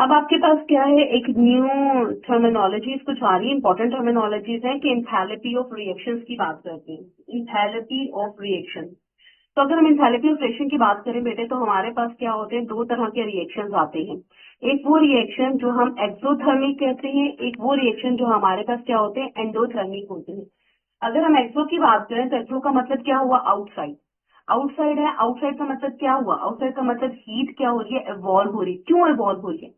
अब आपके पास क्या है, एक न्यू टर्मिनोलॉजीज कुछ आ रही है, इंपॉर्टेंट टर्मिनोलॉजीज है कि इंथैल्पी ऑफ रिएक्शंस की बात करते हैं। इंथैल्पी ऑफ रिएक्शन, तो अगर हम इंथैल्पी ऑफ रिएक्शन की बात करें बेटे, तो हमारे पास क्या होते हैं, दो तरह के रिएक्शंस आते हैं। एक वो रिएक्शन जो हम एक्सोथर्मिक कहते हैं, एक वो रिएक्शन जो हमारे पास क्या होते हैं, एंडोथर्मिक होते हैं। अगर हम एक्सो की बात करें तो एक्सो का मतलब क्या हुआ, आउटसाइड। आउटसाइड है, आउटसाइड का मतलब क्या हुआ, आउटसाइड का मतलब हीट क्या हो रही है, एवॉल्व हो रही है। क्यों एवॉल्व हो रही है,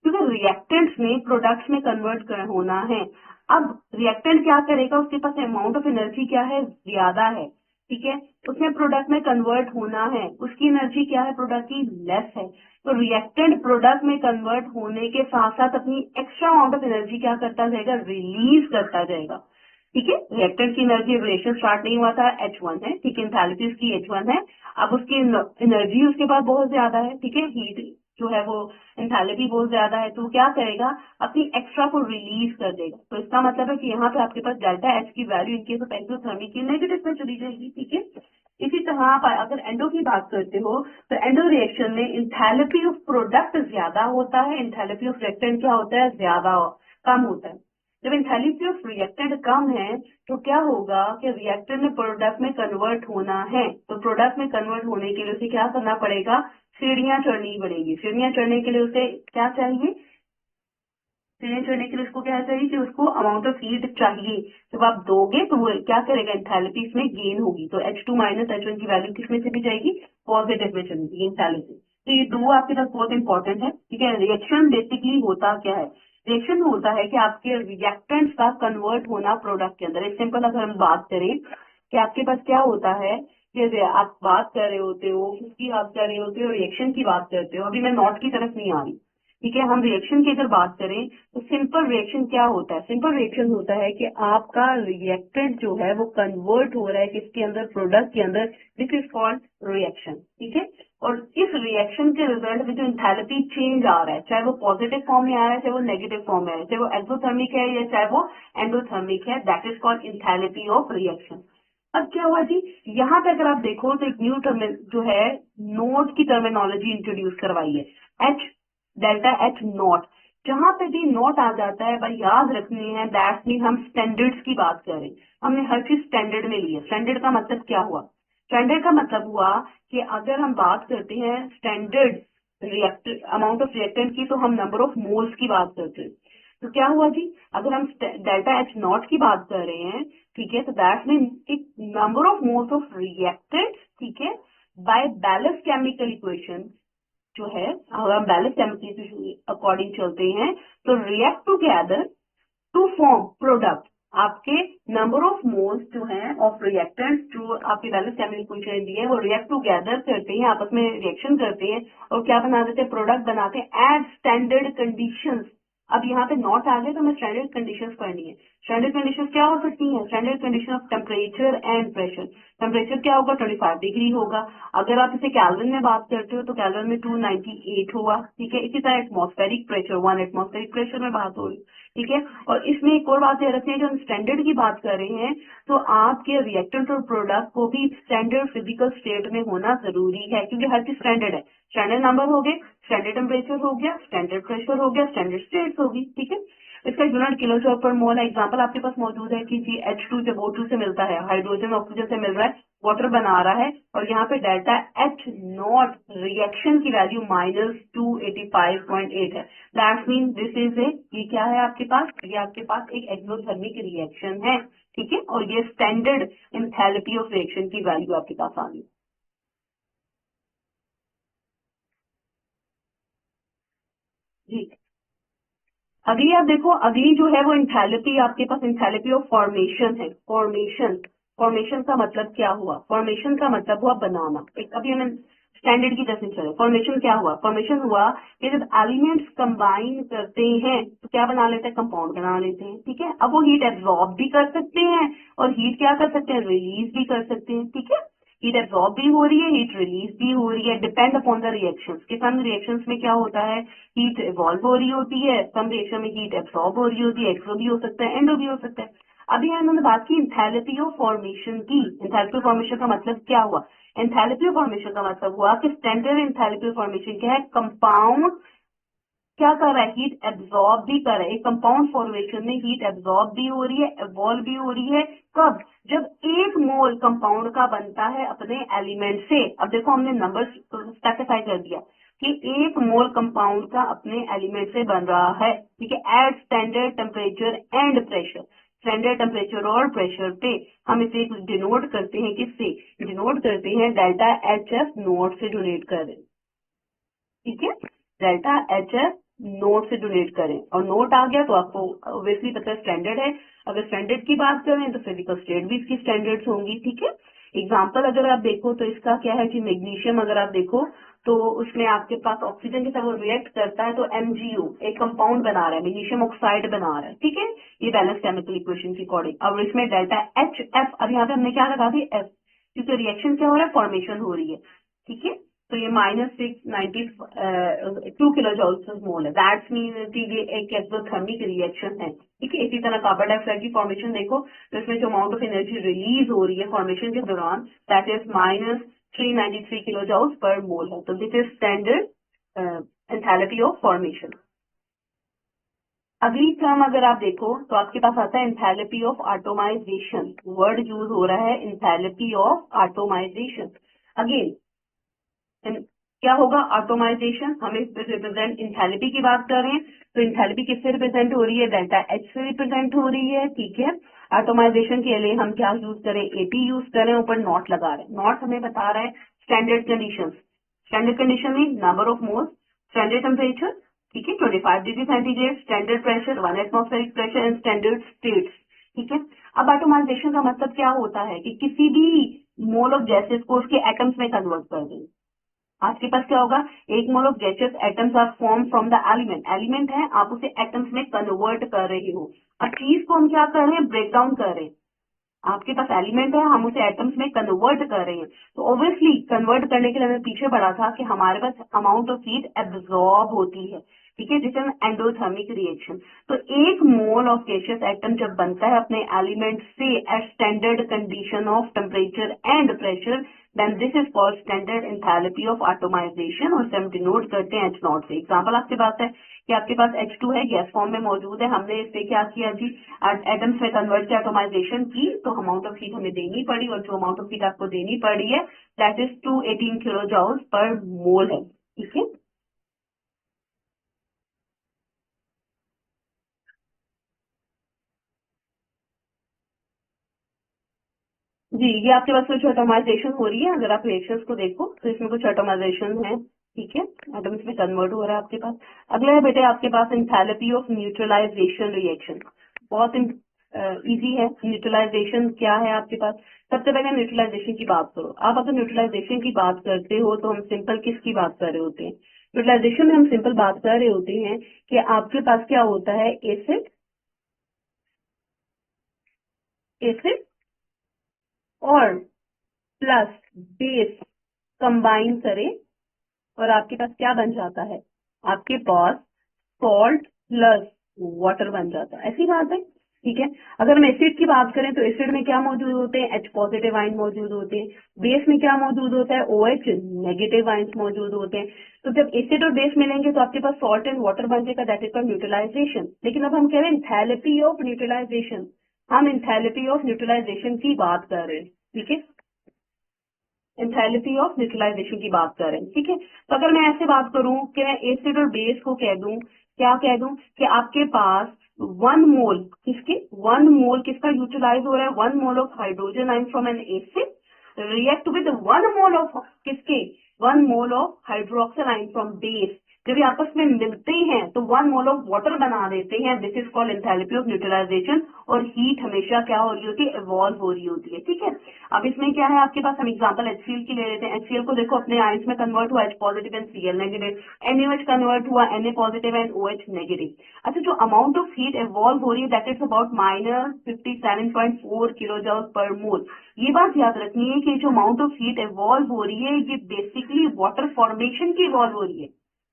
क्योंकि रिएक्टेंट्स में प्रोडक्ट्स में कन्वर्ट होना है। अब रिएक्टेंट क्या करेगा, उसके पास अमाउंट ऑफ एनर्जी क्या है, ज्यादा है, ठीक है, उसमें प्रोडक्ट में कन्वर्ट होना है, उसकी एनर्जी क्या है, प्रोडक्ट की लेस है। तो रिएक्टेंट प्रोडक्ट में कन्वर्ट होने के साथ साथ अपनी एक्स्ट्रा अमाउंट ऑफ एनर्जी क्या करता जाएगा, रिलीज करता जाएगा। ठीक है, रिएक्टेंट की एनर्जी रिएक्शन स्टार्ट नहीं हुआ था, H1 है, ठीक है, एंथैल्पी उसकी H1 है। अब उसकी एनर्जी उसके पास बहुत ज्यादा है, ठीक है, हीट जो है वो एंथैल्पी बहुत ज्यादा है, तो वो क्या करेगा, अपनी एक्स्ट्रा को रिलीज कर देगा। तो इसका मतलब है कि यहाँ पे आपके पास डेल्टा एच की वैल्यू इनकेस ऑफ एक्सोथर्मिक की नेगेटिव में चली जाएगी। ठीक है, इसी तरह आप अगर एंडो की बात करते हो तो एंडो रिएक्शन में इंथैल्पी ऑफ प्रोडक्ट ज्यादा होता है, इंथैल्पी ऑफ रिएक्टेंट क्या होता है, ज्यादा कम होता है। जब इंथैल्पी ऑफ रिएक्टेंट कम है तो क्या होगा कि रिएक्टेंट में प्रोडक्ट में कन्वर्ट होना है, तो प्रोडक्ट में कन्वर्ट होने के लिए उसे क्या करना पड़ेगा, सीढ़ियां चढ़नी पड़ेगी। सीढ़ियां चढ़ने के लिए उसे क्या चाहिए, सीढ़ियां चढ़ने के लिए उसको क्या चाहिए कि उसको अमाउंट ऑफ हीट चाहिए। जब आप दोगे तो वो क्या करेगा, एंथैल्पी इसमें गेन होगी, तो H2 माइनस H1 की वैल्यू किसमें चली जाएगी, पॉजिटिव में चली जाएगी एंथैल्पी। तो ये दो आपके पास बहुत इंपॉर्टेंट है। ठीक है, रिएक्शन बेसिकली होता क्या है, रिएक्शन होता है कि आपके रिएक्टेंट्स का कन्वर्ट होना प्रोडक्ट के अंदर। एक सिंपल अगर हम बात करें कि आपके पास क्या होता है कि आप बात कर रहे होते हो, किसकी बात कर रहे होते हो, रिएक्शन की बात करते हो। अभी मैं नॉट की तरफ नहीं आ रही, ठीक है, हम रिएक्शन की अगर बात करें तो सिंपल रिएक्शन क्या होता है, सिंपल रिएक्शन होता है कि आपका रिएक्टेंट जो है वो कन्वर्ट हो रहा है किसके अंदर, प्रोडक्ट के अंदर। This is called reaction. ठीक है, और इस रिएक्शन के रिजल्ट में जो इंथैल्पी चेंज आ रहा है, चाहे वो पॉजिटिव फॉर्म में आ रहा है, चाहे वो नेगेटिव फॉर्म में आ रहा है, चाहे वो एक्सोथर्मिक है या चाहे वो एंडोथर्मिक है, that is called enthalpy of reaction. अब क्या हुआ जी, यहाँ पे अगर आप देखो तो एक न्यू टर्म जो है, नोट की टर्मिनोलॉजी इंट्रोड्यूस करवाई है, एच डेल्टा एच नॉट। जहां पे भी नॉट आ जाता है भाई याद रखनी है, दैट मीन हम स्टैंडर्ड्स की बात करें, हमने हर चीज स्टैंडर्ड में ली है। स्टैंडर्ड का मतलब क्या हुआ, स्टैंडर्ड का मतलब हुआ कि अगर हम बात करते हैं standard react amount of reactant की, तो हम नंबर ऑफ मोल्स की बात करते हैं। तो क्या हुआ जी, अगर हम डेल्टा एच नॉट की बात कर रहे हैं, ठीक है, तो दैट मीन एक number of moles of reactant, ठीक है, बाय बैलेंस केमिकल इक्वेशन जो है, अगर हम बैलेंस केमिकल अकॉर्डिंग चलते हैं, तो react together to form product. आपके नंबर ऑफ मोल्स जो है ऑफ रिएक्टेंट्स जो आपके बैलेंस केमिकल इक्वेशन दी है, वो रिएक्ट टूगेदर करते हैं, आपस में रिएक्शन करते हैं और क्या बना देते हैं, प्रोडक्ट बनाते हैं एट स्टैंडर्ड कंडीशंस। अब यहाँ पे नॉट आ गए तो हमें स्टैंडर्ड कंडीशंस पढ़नी है। स्टैंडर्ड कंडीशंस क्या हो सकती हैं, standard condition of temperature and pressure. Temperature क्या होगा, 25 डिग्री होगा। अगर आप इसे कैल्विन में बात करते हो तो कैल्विन में 298 होगा। ठीक है, इसी तरह एटमॉस्फेरिक प्रेशर 1 एटमॉस्फेरिक प्रेशर में बात हो रही। ठीक है, और इसमें एक और बात याद रखनी है, जो हम स्टैंडर्ड की बात कर रहे हैं तो आपके रिएक्टेंट और प्रोडक्ट को भी स्टैंडर्ड फिजिकल स्टेट में होना जरूरी है, क्योंकि हर चीज स्टैंडर्ड है। स्टैंडर्ड नंबर हो गए, स्टैंडर्ड टेम्परेचर हो गया, स्टैंडर्ड प्रेशर हो गया, स्टैंडर्ड स्टेट होगी। ठीक है, इसका यूनिट किलो जूल पर मोल है। एग्जाम्पल आपके पास मौजूद है कि जी H2 जब O2 से मिलता है, हाइड्रोजन ऑक्सीजन से मिल रहा है, वाटर बना रहा है, और यहाँ पे डेल्टा एच नॉट रिएक्शन की वैल्यू -285.8 है। That mean this is a, ये क्या है आपके पास, ये आपके पास एक एक्सोथर्मिक रिएक्शन है। ठीक है, और ये स्टैंडर्ड इंथैल्पी ऑफ रिएक्शन की वैल्यू आपके पास आ गई जी। अगली आप देखो, अगली जो है वो इंथैल्पी, आपके पास इंथैल्पी ऑफ फॉर्मेशन है। फॉर्मेशन, फॉर्मेशन का मतलब क्या हुआ, फॉर्मेशन का मतलब हुआ बनाना। एक अभी हमने स्टैंडर्ड की डेफिनेशन है, फॉर्मेशन क्या हुआ, फॉर्मेशन हुआ कि जब एलिमेंट्स कंबाइन करते हैं तो क्या बना लेते हैं, कंपाउंड बना लेते हैं। ठीक है, अब वो हीट एब्जॉर्ब भी कर सकते हैं और हीट क्या कर सकते हैं, रिलीज भी कर सकते हैं। ठीक है, हीट एब्जॉर्ब भी हो रही है, हीट रिलीज भी हो रही है, डिपेंड अपॉन द रिएक्शंस। के सम रिएक्शंस में क्या होता है, हीट इवॉल्व हो रही होती है, सम रिएक्शन में हीट एब्सॉर्ब हो रही होती है, एक्सो भी हो सकता है, एंडो भी हो सकता है। अभी यहाँ इन्होंने बात की इंथैल्पी ऑफ फॉर्मेशन की। इंथैल्पी ऑफ फॉर्मेशन का मतलब क्या हुआ, इंथैल्पी ऑफ फॉर्मेशन का मतलब हुआ कि स्टैंडर्ड इंथैल्पी ऑफ फॉर्मेशन क्या है, कंपाउंड क्या कर रहा है, हीट एब्जॉर्ब भी कर रहा है। एक कंपाउंड फॉर्मेशन में हीट एब्जॉर्ब भी हो रही है, एवॉल्व भी हो रही है। कब, जब एक मोल कंपाउंड का बनता है अपने एलिमेंट से। अब देखो हमने नंबर स्पेसिफाई कर दिया कि एक मोल कंपाउंड का अपने एलिमेंट से बन रहा है, ठीक है, at standard temperature and pressure. Standard temperature और प्रेशर पे हम इसे डिनोट करते हैं, किससे डिनोट करते हैं, डेल्टा एच एफ नोट से डोनेट करें, ठीक है, डेल्टा एच एफ नोट से डोनेट करें। और नोट आ गया तो आपको ऑब्वियसली पता है स्टैंडर्ड है। अगर स्टैंडर्ड की बात करें तो फिजिकल स्टेट भी इसकी स्टैंडर्ड्स होंगी, ठीक है। एग्जाम्पल अगर आप देखो तो इसका क्या है कि मैग्नीशियम अगर आप देखो तो उसमें आपके पास ऑक्सीजन के साथ वो रिएक्ट करता है तो MgO एक कंपाउंड बना रहा है, मैग्नीशियम ऑक्साइड बना रहा है, ठीक है, ये बैलेंस केमिकल इक्वेशन की अकॉर्डिंग। अब इसमें डेल्टा एच एफ, अब यहाँ पे हमने क्या लगा दी, एफ, क्योंकि रिएक्शन क्या हो रहा है, फॉर्मेशन हो रही है, ठीक है। तो ये -692 किलो जॉल मोल है, दैट्स मीन कि ये एक एक्सोथर्मिक रिएक्शन है, ठीक है। इसी तरह कार्बन डाइऑक्साइड की फॉर्मेशन देखो तो इसमें जो अमाउंट ऑफ एनर्जी रिलीज हो रही है फॉर्मेशन के दौरान, दैट इज -393 किलो जॉल पर मोल है। तो this is standard enthalpy of formation. अगली टर्म अगर आप देखो तो आपके पास आता है enthalpy of atomisation. Word use हो रहा है एंथैल्पी ऑफ एटोमाइजेशन। अगेन क्या होगा, एटोमाइजेशन, हम इस रिप्रेजेंट इंथैल्पी की बात कर रहे हैं तो इंथैल्पी किससे रिप्रेजेंट हो रही है, डेल्टा एच से रिप्रेजेंट हो रही है, ठीक है। एटोमाइजेशन के लिए हम क्या यूज करें, एपी यूज करें, ऊपर नॉट लगा रहे हैं। नॉट हमें बता रहा है स्टैंडर्ड कंडीशन, स्टैंडर्ड कंडीशन में number of moles, standard temperature, ठीक है, 25 degree centigrade, standard pressure 1 atmospheric pressure and standard states, ठीक है। अब एटोमाइजेशन का मतलब क्या होता है कि किसी भी मोल ऑफ गैसेस को उसके एटम्स में कन्वर्ट कर दें। आपके पास क्या होगा, एक mole of gases atoms are form from the element, element है, आप उसे एटम्स में कन्वर्ट कर रहे हो। और चीज को हम क्या कर रहे हैं, ब्रेक डाउन कर रहे हैं। आपके पास एलिमेंट है, हम उसे एटम्स में कन्वर्ट कर रहे हैं। तो ऑब्वियसली कन्वर्ट करने के लिए हमें पीछे पढ़ा था कि हमारे पास अमाउंट ऑफ हीट एब्जॉर्ब होती है, ठीक है, जिसे हम एंडोथर्मिक रिएक्शन। तो एक मोल ऑफ गैसियस एटम जब बनता है अपने एलिमेंट से at standard condition of temperature and pressure, then this is called standard enthalpy of atomisation, और इसे हम डिनोट करते हैं H नॉट से। एग्जाम्पल आपके पास है कि आपके पास H2 है, गैस फॉर्म में मौजूद है, हमने इससे क्या किया जी, एटम्स में कन्वर्ट किया, एटोमाइजेशन की, तो अमाउंट ऑफ हीट हमें देनी पड़ी, और जो अमाउंट ऑफ हीट आपको देनी पड़ी है दैट इज 218 किलो जॉल पर मोल है, ठीक है। जी, ये आपके पास कुछ एटोमाइजेशन हो रही है, अगर आप रिएक्शंस को देखो तो इसमें कुछ एटोमाइजेशन है, ठीक है, एटम्स में कन्वर्ट हो रहा है आपके पास। अगला है बेटे आपके पास एंथैल्पी ऑफ न्यूट्रलाइजेशन रिएक्शन। बहुत इजी है। न्यूट्रलाइजेशन क्या है आपके पास, सबसे पहले न्यूट्रलाइजेशन की बात करो। आप अगर न्यूट्रलाइजेशन की बात करते हो तो हम सिंपल किसकी बात कर रहे होते हैं, न्यूट्रलाइजेशन में हम सिंपल बात कर रहे होते हैं कि आपके पास क्या होता है, एसिड, एसिड और प्लस बेस कंबाइन करें और आपके पास क्या बन जाता है, आपके पास सॉल्ट प्लस वाटर बन जाता है। ऐसी बात है, ठीक है। अगर हम एसिड की बात करें तो एसिड में क्या मौजूद होते हैं, H पॉजिटिव आयन मौजूद होते हैं। बेस में क्या मौजूद होता है, OH नेगेटिव आयन मौजूद होते हैं। तो जब एसिड और बेस मिलेंगे तो आपके पास सॉल्ट एंड वाटर बन जाएगा, दैट इज कॉल्ड न्यूट्रलाइजेशन। लेकिन अब हम कह रहे हैं एंथैल्पी ऑफ न्यूट्रलाइजेशन, हम एंथैल्पी ऑफ न्यूट्रलाइजेशन की बात कर रहे हैं, ठीक है, एंथैल्पी ऑफ न्यूट्रलाइजेशन की बात कर रहे हैं, ठीक है। तो अगर मैं ऐसे बात करूं कि मैं एसिड और बेस को कह दूं, क्या कह दूं कि आपके पास 1 मोल किसके, 1 मोल किसका यूटिलाइज हो रहा है, 1 mole of hydrogen ion from N acid react with 1 mole of किसके, 1 mole of hydroxyl ion from base. जब ये आपस में मिलते हैं तो 1 मोल ऑफ वाटर बना देते हैं, this is called enthalpy of neutralisation. और हीट हमेशा क्या हो रही होती है, इवॉल्व हो रही होती है, ठीक है। अब इसमें क्या है आपके पास, हम एग्जांपल HCl की ले लेते हैं। HCl को देखो अपने आयंस में कन्वर्ट हुआ, H positive and Cl negative, NaOH convert हुआ, Na positive and OH negative. अच्छा, जो अमाउंट ऑफ हीट इवॉल्व हो रही है that is about -57.4 kilo joule per mole. ये बात याद रखनी है कि जो अमाउंट ऑफ हीट इवॉल्व हो रही है ये बेसिकली वाटर फॉर्मेशन की इवॉल्व हो रही है,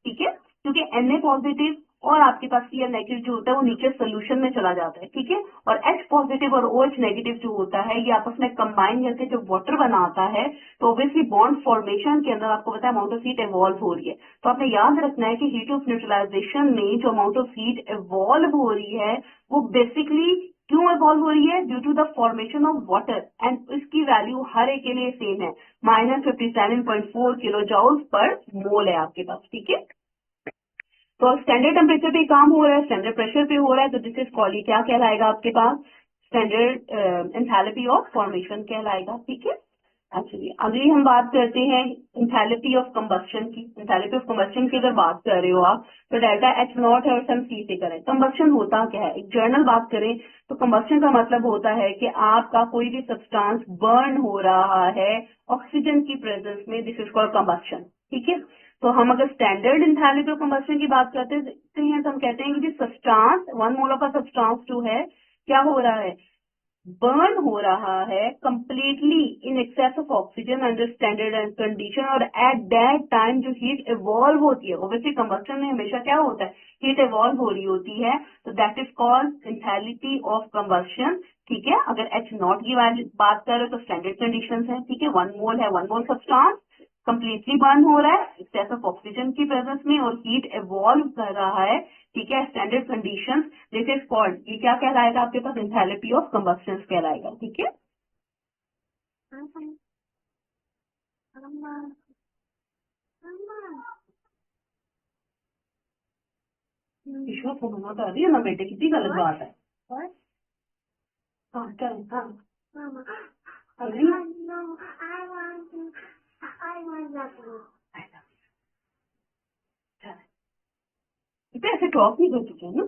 ठीक है, क्योंकि Na पॉजिटिव और आपके पास Cl नेगेटिव जो होता है वो नीचे सोल्यूशन में चला जाता है, ठीक है। और H पॉजिटिव और OH नेगेटिव जो होता है ये आपस में कंबाइन करके जो वाटर बनाता है, तो ऑब्वियसली बॉन्ड फॉर्मेशन के अंदर आपको पता है अमाउंट ऑफ हीट इवॉल्व हो रही है। तो आपने याद रखना है कि हीट ऑफ न्यूट्रलाइजेशन में जो अमाउंट ऑफ हीट इवॉल्व हो रही है वो बेसिकली क्यों इवॉल्व हो रही है, due to the formation of water, and इसकी वैल्यू हर एक के लिए सेम है, -57.4 किलो जॉल्स पर मोल है आपके पास, ठीक है। तो स्टैंडर्ड टेम्परेचर पे काम हो रहा है, स्टैंडर्ड प्रेशर पे हो रहा है, तो दिस इज कॉल्ड, क्या कहलाएगा आपके पास, स्टैंडर्ड एंथैल्पी ऑफ फॉर्मेशन कहलाएगा, ठीक है। एक्चुअली अगली हम बात करते हैं इंथैल्पी ऑफ कंबस्शन की। इंथैल्पी ऑफ कंबस्शन की अगर बात कर रहे हो आप, तो डेल्टा एच नॉट है और सम सी से करें। कंबस्शन होता क्या है, एक जर्नल बात करें तो कंबस्शन का मतलब होता है कि आपका कोई भी सब्सटेंस बर्न हो रहा है ऑक्सीजन की प्रेजेंस में, दिस इज कॉल्ड कंबस्शन, ठीक है। तो हम अगर स्टैंडर्ड इंथैल्पी ऑफ कंबस्शन की बात करते हैं तो हम कहते हैं कि substance, 1 mole of a substance जो है क्या हो रहा है, बर्न हो रहा है completely in excess of oxygen under standard condition, और एट दैट टाइम जो हीट इवॉल्व होती है, ऑब्वियसली कंबस्शन में हमेशा क्या होता है, हीट इवॉल्व हो रही होती है, तो that is called enthalpy of combustion, ठीक है। अगर एच नॉट की बात करें तो स्टैंडर्ड कंडीशन है, ठीक है, 1 मोल है, 1 मोल सब्सटेंस कंप्लीटली बर्न हो रहा है एक्सेस ऑफ ऑक्सीजन की प्रेजेंस में और हीट इवॉल्व कर रहा है, ठीक है, standard conditions, this is called, ये क्या कहलाएगा आपके पास, एंथैल्पी ऑफ कंबस्शन कहलाएगा, ठीक है। ईश्वर को मना कर रही है ना बेटे, कितनी गलत बात है। हाँ चल, हाँ अभी चल, ऐसे टॉप नहीं कर चुके हैं ना।